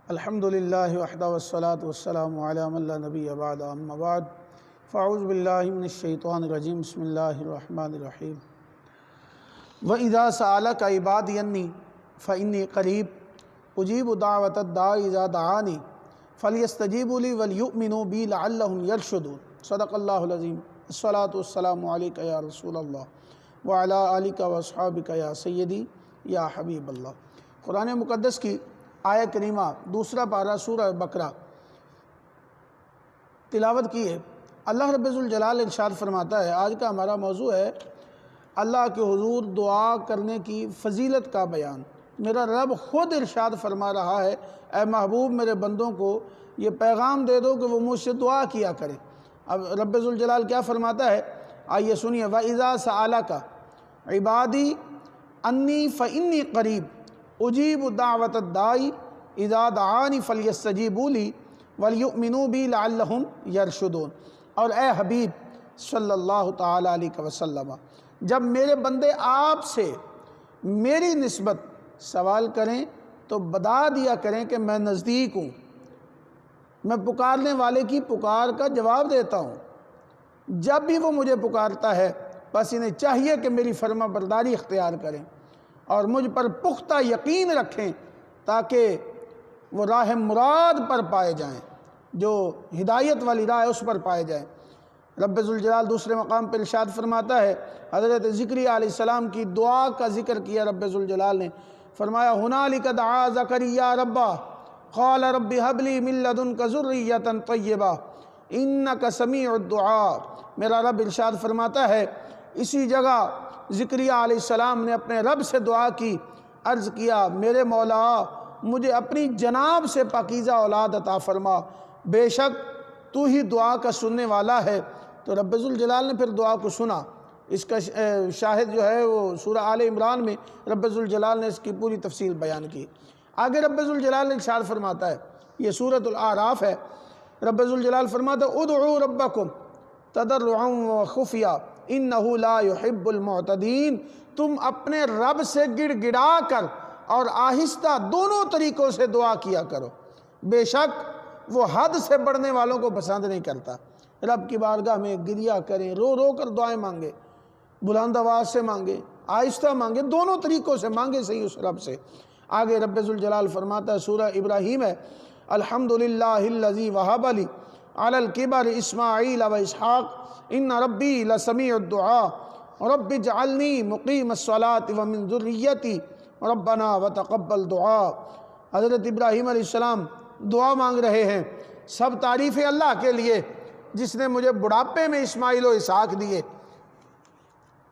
الحمدللہ وحدہ والصلاة والسلام علی من لا نبی بعد اما بعد فاعوذ باللہ من الشیطان الرجیم بسم اللہ الرحمن الرحیم وَإِذَا سَأَلَكَ عِبَادِيَ عَنِّي فَإِنِّي قَرِيبٌ أُجِيبُ دَعْوَةَ الدَّاعِ إِذَا دَعَانِ فَلْيَسْتَجِيبُوا لِي وَلْيُؤْمِنُوا بِي لَعَلَّهُمْ يَرْشُدُونَ صدق اللہ العظیم الصلاۃ والسلام علیک یا رسول اللہ وعلی آلک واصحابک یا سیدی یا حبیب اللہ۔ قرآن مقدس کی آیہ کریمہ دوسرا پارہ سورہ بقرہ تلاوت کی ہے۔ اللہ رب الجلال ارشاد فرماتا ہے، آج کا ہمارا موضوع ہے اللہ کے حضور دعا کرنے کی فضیلت کا بیان۔ میرا رب خود ارشاد فرما رہا ہے، اے محبوب میرے بندوں کو یہ پیغام دے دو کہ وہ مجھ سے دعا کیا کریں۔ اب رب الجلال کیا فرماتا ہے، آئیے سنیے۔ وَإِذَا سَأَلَكَ عِبَادِي عَنِّي فَإِنِّي قَرِيبٌ أُجِيبُ دَعْوَةَ الدَّاعِ إِذَا دَعَانِ فَلْيَسْتَجِيبُوا لِي وَلْيُؤْمِنُوا بِي لَعَلَّهُمْ يَرْشُدُونَ۔ اور اے حبیب صلی اللہ تعالیٰ علیہ وسلم، جب میرے بندے آپ سے میری نسبت سوال کریں تو بتا دیا کریں کہ میں نزدیک ہوں، میں پکارنے والے کی پکار کا جواب دیتا ہوں۔ جب بھی وہ مجھے پکارتا ہے بس انہیں چاہیے کہ میری فرما برداری اختیار کریں اور مجھ پر پختہ یقین رکھیں تاکہ وہ راہ مراد پر پائے جائیں، جو ہدایت والی راہ اس پر پائے جائیں۔ رب الجلال دوسرے مقام پر ارشاد فرماتا ہے، حضرت زکریا علیہ السلام کی دعا کا ذکر کیا رب الجلال نے، فرمایا ہنالک دعا زکریا ربہ قال رب ہب لی من لدنک ذریۃ طیبہ انک سمیع الدعاء۔ میرا رب ارشاد فرماتا ہے، اسی جگہ زکریا علیہ السلام نے اپنے رب سے دعا کی، عرض کیا میرے مولا مجھے اپنی جناب سے پاکیزہ اولاد عطا فرما، بے شک تو ہی دعا کا سننے والا ہے۔ تو رب الجلال نے پھر دعا کو سنا۔ اس کا شاہد جو ہے وہ سورہ آل عمران میں رب الجلال نے اس کی پوری تفصیل بیان کی۔ آگے رب الجلال نے ارشاد فرماتا ہے، یہ سورۃ الاعراف ہے، رب الجلال فرماتا ہے ادعوا ربکم تضرعا وخفیا انہ لا یحب المعتدین۔ تم اپنے رب سے گڑ گڑا کر اور آہستہ دونوں طریقوں سے دعا کیا کرو، بے شک وہ حد سے بڑھنے والوں کو پسند نہیں کرتا۔ رب کی بارگاہ میں گریہ کریں، رو رو کر دعائیں مانگیں، بلند آواز سے مانگیں، آہستہ مانگیں، دونوں طریقوں سے مانگیں صحیح اس رب سے۔ آگے رب الجلال فرماتا ہے، سورہ ابراہیم ہے، الحمدللہ الذی وہب لی علی الکبر اسماعیل و اسحاق ان ربی لسمیع الدعاء رب اجعلنی مقیم الصلاۃ ومن ذریتی ربنا وتقبل دعاء۔ حضرت ابراہیم علیہ السلام دعا مانگ رہے ہیں، سب تعریفیں اللہ کے لیے جس نے مجھے بڑھاپے میں اسماعیل و اسحاق دیے،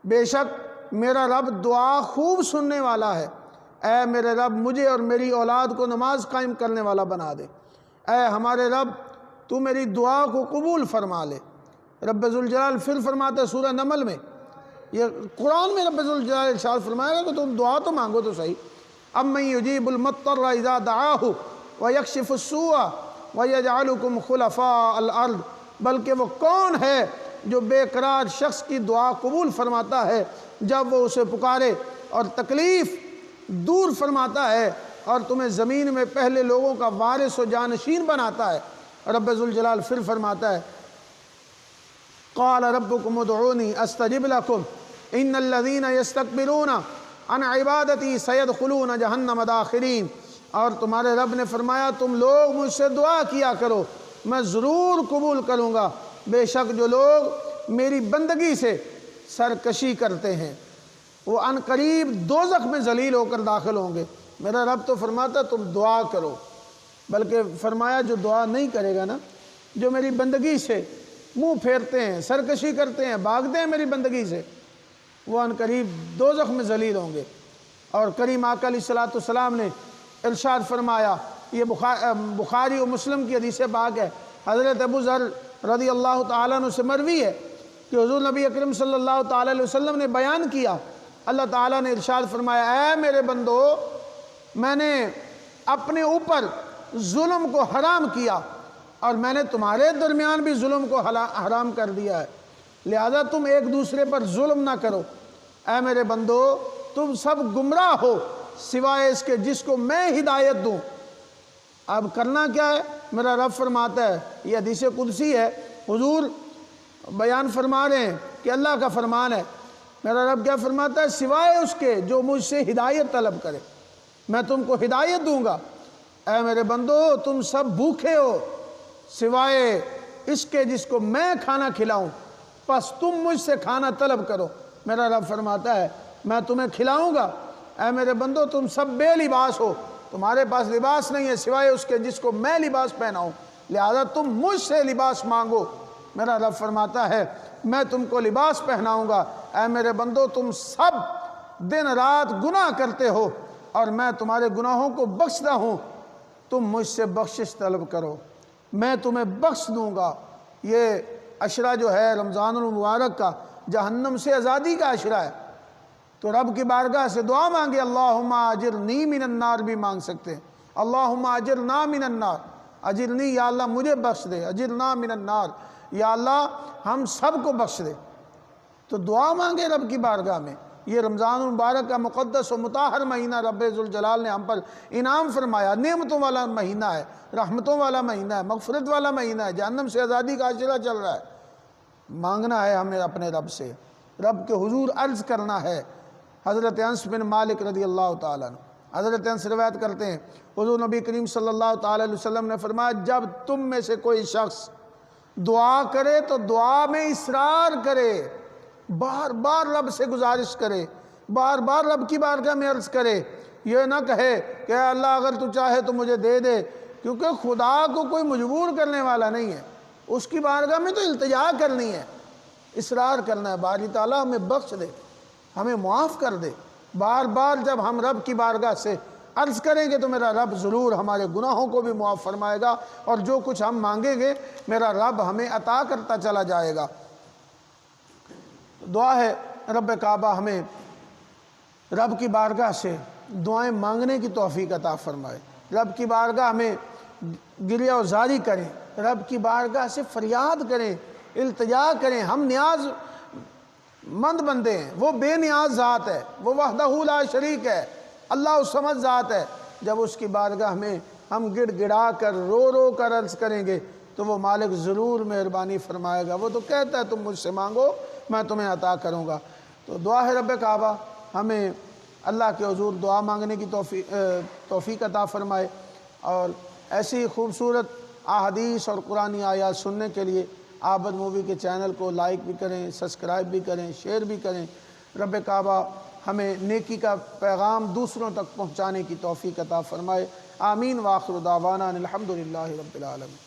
بے شک میرا رب دعا خوب سننے والا ہے۔ اے میرے رب مجھے اور میری اولاد کو نماز قائم کرنے والا بنا دے۔ اے ہمارے رب تو میری دعا کو قبول فرما لے۔ رب الجلال پھر فرماتا ہے سورہ نمل میں، یہ قرآن میں رب الجلال ارشاد فرمایا کہ تم دعا تو مانگو تو صحیح۔ امن یجیب المضطر اذا دعاہ ویکشف السوء ویجعلکم خلفاء الارض۔ بلکہ وہ کون ہے جو بے قرار شخص کی دعا قبول فرماتا ہے جب وہ اسے پکارے اور تکلیف دور فرماتا ہے اور تمہیں زمین میں پہلے لوگوں کا وارث و جانشین بناتا ہے۔ رب الجلال پھر فرماتا ہے، قال ربکم ادعونی استجب لکم ان الذین یستکبرون عن عبادتی سیدخلون جہنم داخرین۔ اور تمہارے رب نے فرمایا تم لوگ مجھ سے دعا کیا کرو، میں ضرور قبول کروں گا، بے شک جو لوگ میری بندگی سے سرکشی کرتے ہیں وہ عن قریب دوزخ میں ذلیل ہو کر داخل ہوں گے۔ میرا رب تو فرماتا تم دعا کرو، بلکہ فرمایا جو دعا نہیں کرے گا نا، جو میری بندگی سے منہ پھیرتے ہیں، سرکشی کرتے ہیں، بھاگتے ہیں میری بندگی سے، وہ عن قریب دوزخ میں ذلیل ہوں گے۔ اور کریم آقا علیہ السلام نے ارشاد فرمایا، یہ بخاری و مسلم کی حدیث پاک ہے، حضرت ابو ذر رضی اللہ تعالیٰ عنہ سے مروی ہے کہ حضور نبی اکرم صلی اللہ تعالیٰ علیہ وسلم نے بیان کیا، اللہ تعالیٰ نے ارشاد فرمایا، اے میرے بندو میں نے اپنے اوپر ظلم کو حرام کیا اور میں نے تمہارے درمیان بھی ظلم کو حرام کر دیا ہے، لہذا تم ایک دوسرے پر ظلم نہ کرو۔ اے میرے بندو تم سب گمراہ ہو سوائے اس کے جس کو میں ہدایت دوں۔ اب کرنا کیا ہے؟ میرا رب فرماتا ہے، یہ حدیث قدسی ہے، حضور بیان فرما رہے ہیں کہ اللہ کا فرمان ہے، میرا رب کیا فرماتا ہے؟ سوائے اس کے جو مجھ سے ہدایت طلب کرے میں تم کو ہدایت دوں گا۔ اے میرے بندو تم سب بھوکے ہو سوائے اس کے جس کو میں کھانا کھلاؤں، پس تم مجھ سے کھانا طلب کرو، میرا رب فرماتا ہے میں تمہیں کھلاؤں گا۔ اے میرے بندو تم سب بے لباس ہو، تمہارے پاس لباس نہیں ہے سوائے اس کے جس کو میں لباس پہناؤں، لہذا تم مجھ سے لباس مانگو، میرا رب فرماتا ہے میں تم کو لباس پہناؤں گا۔ اے میرے بندو تم سب دن رات گناہ کرتے ہو اور میں تمہارے گناہوں کو بخشتا ہوں، تم مجھ سے بخشش طلب کرو میں تمہیں بخش دوں گا۔ یہ عشرہ جو ہے رمضان المبارک کا جہنم سے آزادی کا عشرہ ہے، تو رب کی بارگاہ سے دعا مانگے، اللہم اجرنی من النار بھی مانگ سکتے ہیں، اللہم اجرنا من النار، اجرنی یا اللہ مجھے بخش دے، اجرنا من النار یا اللہ ہم سب کو بخش دے، تو دعا مانگے رب کی بارگاہ میں۔ یہ رمضان المبارک کا مقدس و مطہر مہینہ رب ذوالجلال نے ہم پر انعام فرمایا، نعمتوں والا مہینہ ہے، رحمتوں والا مہینہ ہے، مغفرت والا مہینہ ہے، جہنم سے آزادی کا عشرہ چل رہا ہے۔ مانگنا ہے ہمیں اپنے رب سے، رب کے حضور عرض کرنا ہے۔ حضرت انس بن مالک رضی اللہ تعالیٰ عنہ، حضرت انس روایت کرتے ہیں حضور نبی کریم صلی اللہ تعالیٰ علیہ وسلم نے فرمایا جب تم میں سے کوئی شخص دعا کرے تو دعا میں اصرار کرے، بار بار رب سے گزارش کرے، بار بار رب کی بارگاہ میں عرض کرے، یہ نہ کہے کہ اے اللہ اگر تو چاہے تو مجھے دے دے، کیونکہ خدا کو کوئی مجبور کرنے والا نہیں ہے، اس کی بارگاہ میں تو التجا کرنی ہے، اصرار کرنا ہے باری تعالیٰ ہمیں بخش دے، ہمیں معاف کر دے۔ بار بار جب ہم رب کی بارگاہ سے عرض کریں گے تو میرا رب ضرور ہمارے گناہوں کو بھی معاف فرمائے گا، اور جو کچھ ہم مانگیں گے میرا رب ہمیں عطا کرتا چلا جائے گا۔ دعا ہے رب کعبہ ہمیں رب کی بارگاہ سے دعائیں مانگنے کی توفیق عطا فرمائے، رب کی بارگاہ میں گریہ و زاری کریں، رب کی بارگاہ سے فریاد کریں، التجا کریں۔ ہم نیاز مند بندے ہیں، وہ بے نیاز ذات ہے، وہ وحدہ لا شریک ہے، اللہ الصمد ذات ہے۔ جب اس کی بارگاہ میں ہم گڑ گڑا کر رو رو کر عرض کریں گے تو وہ مالک ضرور مہربانی فرمائے گا، وہ تو کہتا ہے تم مجھ سے مانگو میں تمہیں عطا کروں گا۔ تو دعا ہے رب کعبہ ہمیں اللہ کے حضور دعا مانگنے کی توفیق عطا فرمائے، اور ایسی خوبصورت احادیث اور قرآنی آیات سننے کے لیے عابد مووی کے چینل کو لائک بھی کریں، سبسکرائب بھی کریں، شیئر بھی کریں۔ رب کعبہ ہمیں نیکی کا پیغام دوسروں تک پہنچانے کی توفیق عطا فرمائے۔ آمین۔ وآخر دعوانا الحمدللہ رب العالمین۔